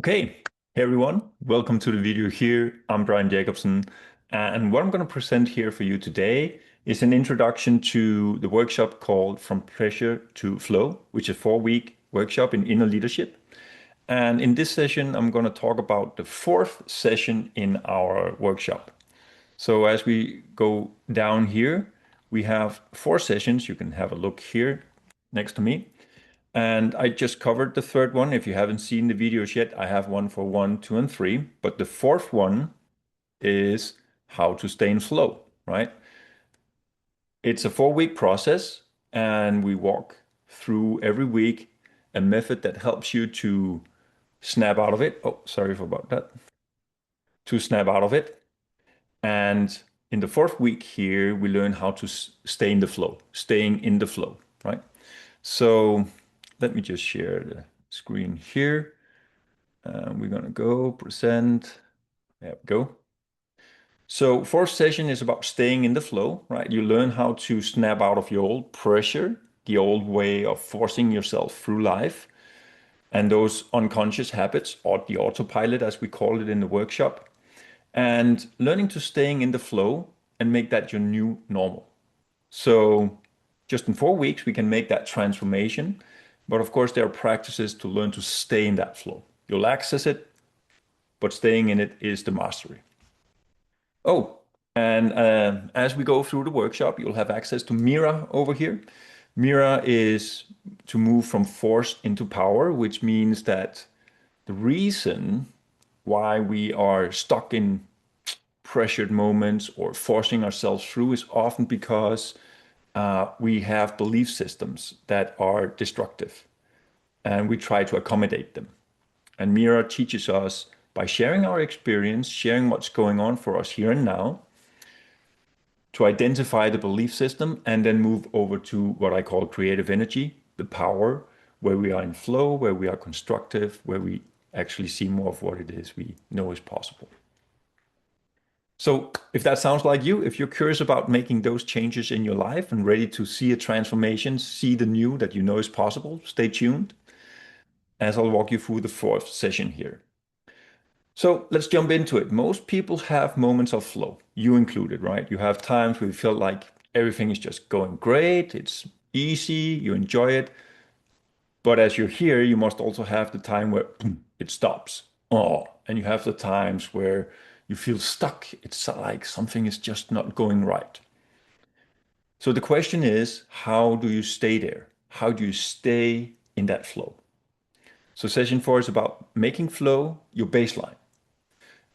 Okay, hey everyone, welcome to the video here. I'm Brian Jacobsen, and what I'm going to present here for you today is an introduction to the workshop called From Pressure to Flow, which is a 4-week workshop in inner leadership. And in this session, I'm going to talk about the fourth session in our workshop. So as we go down here, we have 4 sessions. You can have a look here next to me. And I just covered the third one. If you haven't seen the videos yet, I have one for 1, 2, and 3. But the fourth one is how to stay in flow, right? It's a 4-week process, and we walk through every week a method that helps you to snap out of it. Oh, sorry about that. To snap out of it. And in the fourth week here, we learn how to stay in the flow, staying in the flow, right? So let me just share the screen here. We're going to go present. There we go. So fourth session is about staying in the flow, right? You learn how to snap out of your old pressure, the old way of forcing yourself through life, and those unconscious habits, or the autopilot, as we call it in the workshop, and learning to staying in the flow and make that your new normal. So just in 4 weeks, we can make that transformation. But of course, there are practices to learn to stay in that flow. You'll access it, but staying in it is the mastery. Oh, and as we go through the workshop, you'll have access to Mira over here. Mira is to move from force into power, which means that the reason why we are stuck in pressured moments or forcing ourselves through is often because we have belief systems that are destructive and we try to accommodate them. And Mira teaches us by sharing our experience, sharing what's going on for us here and now, to identify the belief system and then move over to what I call creative energy, the power, where we are in flow, where we are constructive, where we actually see more of what it is we know is possible. So if that sounds like you, if you're curious about making those changes in your life and ready to see a transformation, see the new that you know is possible, stay tuned as I'll walk you through the fourth session here. So let's jump into it. Most people have moments of flow, you included, right? You have times where you feel like everything is just going great, it's easy, you enjoy it. But as you're here, you must also have the time where boom, it stops. Oh, and you have the times where you feel stuck. It's like something is just not going right. So the question is, how do you stay there? How do you stay in that flow? So session 4 is about making flow your baseline.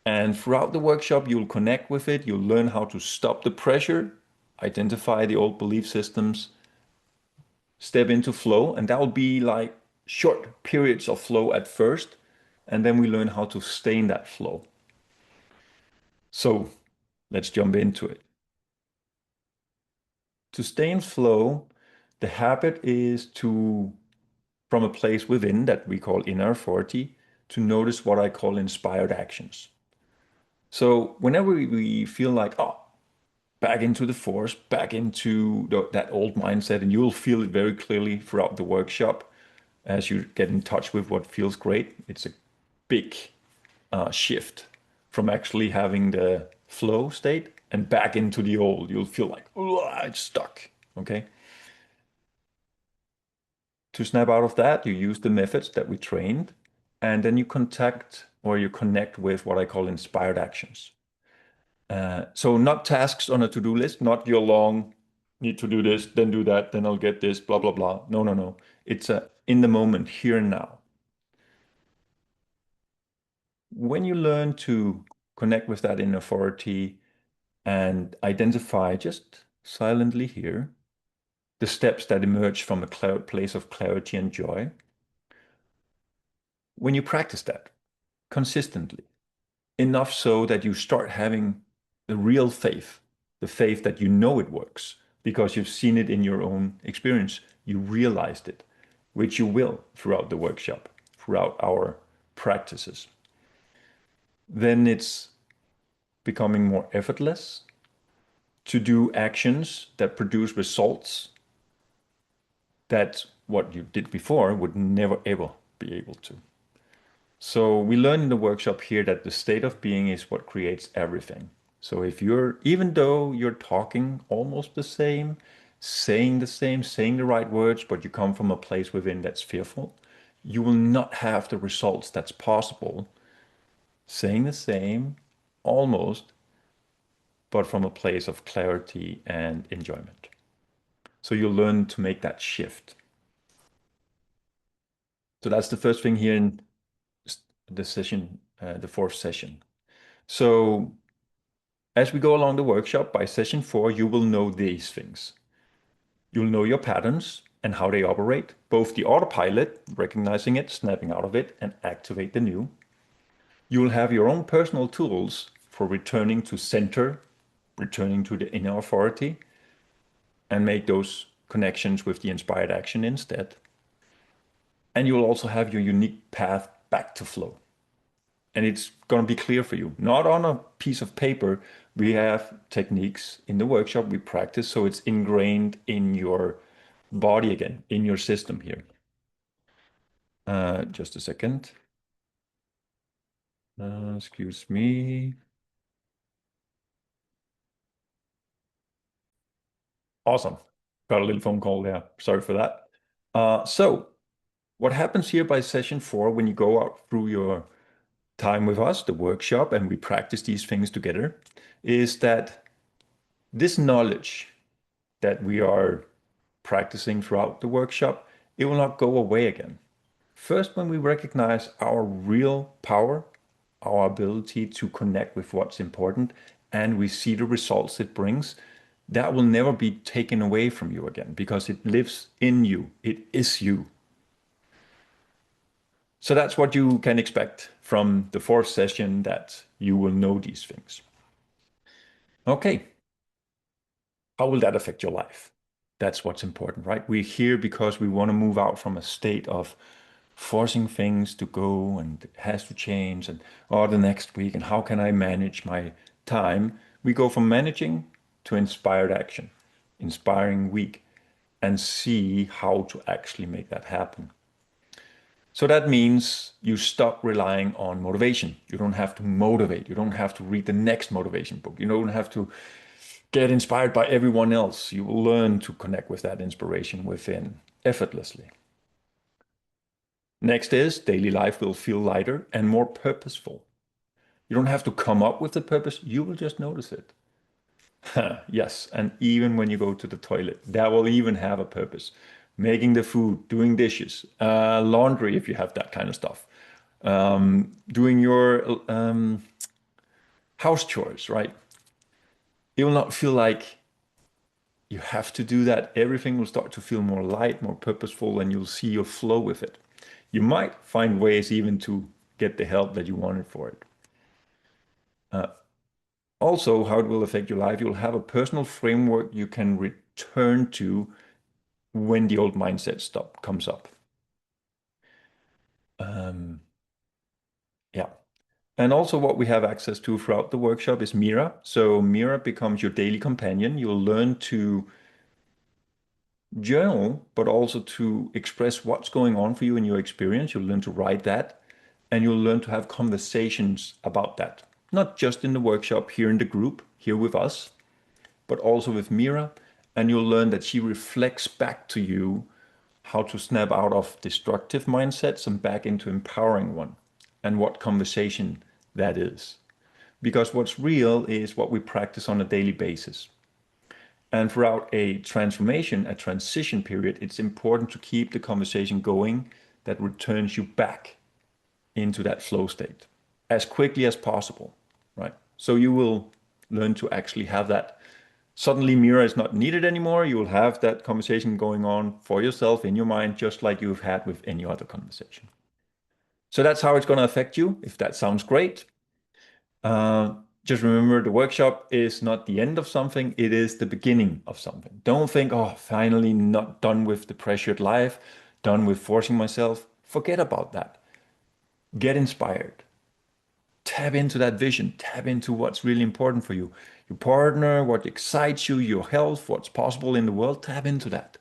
And throughout the workshop, you'll connect with it. You'll learn how to stop the pressure, identify the old belief systems, step into flow. And that will be like short periods of flow at first. And then we learn how to stay in that flow. So let's jump into it. To stay in flow, the habit is to, from a place within that we call inner authority, to notice what I call inspired actions. So whenever we feel like, oh, back into the force, back into that old mindset, and you'll feel it very clearly throughout the workshop as you get in touch with what feels great. It's a big shift from actually having the flow state and back into the old. You'll feel like, oh, it's stuck. Okay. To snap out of that, you use the methods that we trained, and then you contact or you connect with what I call inspired actions. So not tasks on a to-do list, not your long, need to do this, then do that, then I'll get this, blah, blah, blah. No, no, no. It's in the moment, here and now. When you learn to connect with that inner authority and identify just silently here the steps that emerge from a place of clarity and joy, when you practice that consistently, enough so that you start having the real faith, the faith that you know it works because you've seen it in your own experience. You realized it, which you will throughout the workshop, throughout our practices. Then it's becoming more effortless to do actions that produce results that what you did before would never ever be able to. So we learn in the workshop here that the state of being is what creates everything. So if you're, even though you're talking almost the same, saying the same, saying the right words, but you come from a place within that's fearful, you will not have the results that's possible saying the same, almost, but from a place of clarity and enjoyment. So you'll learn to make that shift. So that's the first thing here in the session, the fourth session. So as we go along the workshop, by session 4, you will know these things. You'll know your patterns and how they operate, both the autopilot, recognizing it, snapping out of it, and activate the new. You will have your own personal tools for returning to center, returning to the inner authority, and make those connections with the inspired action instead. And you'll also have your unique path back to flow. And it's going to be clear for you, not on a piece of paper. We have techniques in the workshop we practice, so it's ingrained in your body again, in your system here. Just a second. Excuse me. Awesome. Got a little phone call there. Sorry for that. So what happens here by session 4, when you go out through your time with us, the workshop, and we practice these things together, is that this knowledge that we are practicing throughout the workshop, it will not go away again. First, when we recognize our real power, our ability to connect with what's important, and we see the results it brings, that will never be taken away from you again because it lives in you. It is you. So that's what you can expect from the fourth session, that you will know these things. Okay, how will that affect your life? That's what's important, right? We're here because we want to move out from a state of forcing things to go and it has to change and the next week and how can I manage my time? We go from managing to inspired action, inspiring week, and see how to actually make that happen. So that means you stop relying on motivation. You don't have to motivate. You don't have to read the next motivation book. You don't have to get inspired by everyone else. You will learn to connect with that inspiration within effortlessly. Next is daily life will feel lighter and more purposeful. You don't have to come up with the purpose, you will just notice it. Yes, and even when you go to the toilet, that will even have a purpose. Making the food, doing dishes, laundry if you have that kind of stuff, doing your house chores, right? It will not feel like you have to do that. Everything will start to feel more light, more purposeful, and you'll see your flow with it. You might find ways even to get the help that you wanted for it. Also, how it will affect your life, you'll have a personal framework you can return to when the old mindset stuff comes up. Yeah. And also what we have access to throughout the workshop is Mira. So Mira becomes your daily companion. You'll learn to journal, but also to express what's going on for you in your experience. You'll learn to write that, and you'll learn to have conversations about that. Not just in the workshop here in the group, here with us, but also with Mira. And you'll learn that she reflects back to you how to snap out of destructive mindsets and back into empowering one, and what conversation that is. Because what's real is what we practice on a daily basis. And throughout a transformation, a transition period, it's important to keep the conversation going that returns you back into that flow state as quickly as possible, right? So you will learn to actually have that. Suddenly, Mira is not needed anymore. You will have that conversation going on for yourself in your mind, just like you've had with any other conversation. So that's how it's going to affect you. If that sounds great, just remember the workshop is not the end of something, it is the beginning of something. Don't think, oh, finally not done with the pressured life, done with forcing myself. Forget about that. Get inspired. Tap into that vision, tap into what's really important for you. Your partner, what excites you, your health, what's possible in the world, tap into that.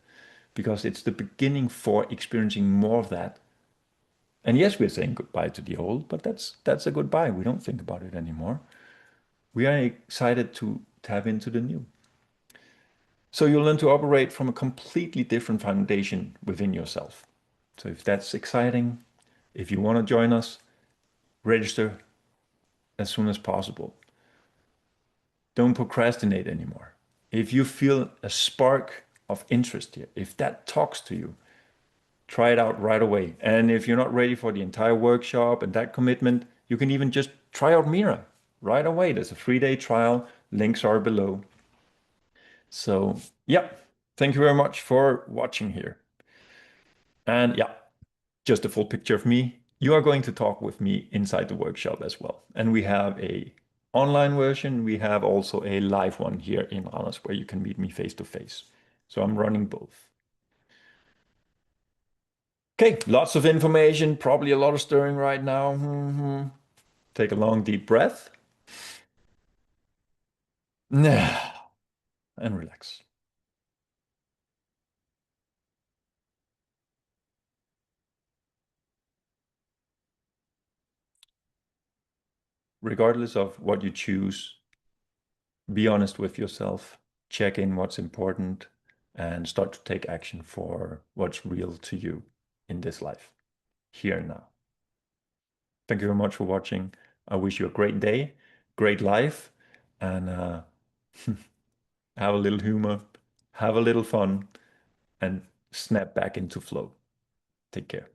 Because it's the beginning for experiencing more of that And yes, we're saying goodbye to the old, but that's a goodbye. We don't think about it anymore. We are excited to tap into the new. So you'll learn to operate from a completely different foundation within yourself. So if that's exciting, if you want to join us, register as soon as possible. Don't procrastinate anymore. If you feel a spark of interest here, if that talks to you, try it out right away. And if you're not ready for the entire workshop and that commitment, you can even just try out Mira right away. There's a 3-day trial. Links are below. So, yeah, thank you very much for watching here. And yeah, just a full picture of me. You are going to talk with me inside the workshop as well. And we have a online version. We have also a live one here in Randers where you can meet me face to face. So I'm running both. Okay, lots of information, probably a lot of stirring right now. Take a long, deep breath. And relax. Regardless of what you choose, be honest with yourself, check in what's important, and start to take action for what's real to you in this life, here and now. Thank you very much for watching. I wish you a great day, great life, and have a little humor, have a little fun, and snap back into flow. Take care.